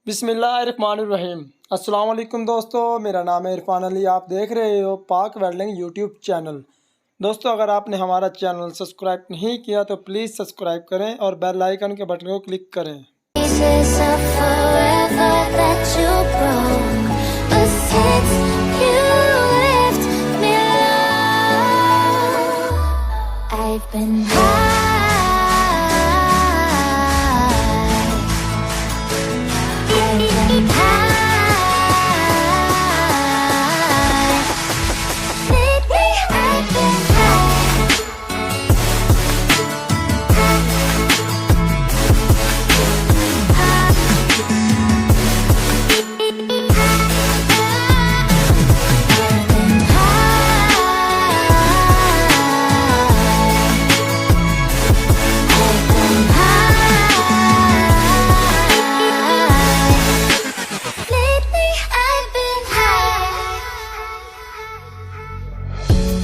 बिस्मिल्लाहिर्रहमानिर्रहीम। अस्सलाम वालेकुम दोस्तों, मेरा नाम है इरफान अली। आप देख रहे हो पाक वेल्डिंग यूट्यूब चैनल। दोस्तों, अगर आपने हमारा चैनल सब्सक्राइब नहीं किया तो प्लीज़ सब्सक्राइब करें और बेल आइकन के बटन को क्लिक करें।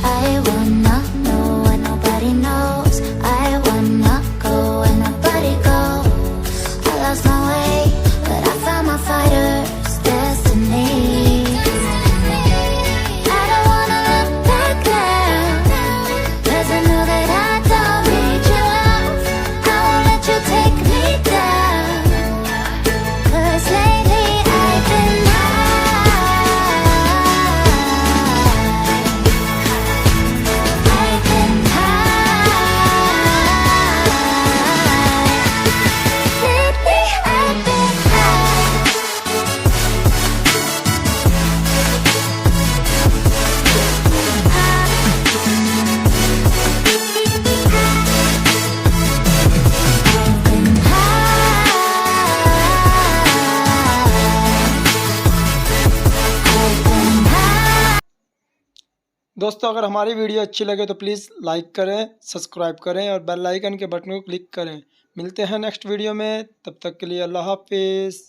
I wanna know what nobody knows. I wanna go where nobody goes. I lost my way, but I found my fighter's destiny. I don't wanna look back now, 'cause I know that I don't need your love. I won't let you take me down, 'cause lately I've been दोस्तों, अगर हमारी video अच्छी लगे तो please like करें, subscribe करें और bell icon के बटन को क्लिक करें। मिलते हैं नेक्स्ट वीडियो में, तब तक के लिए अल्लाह हाफिज़।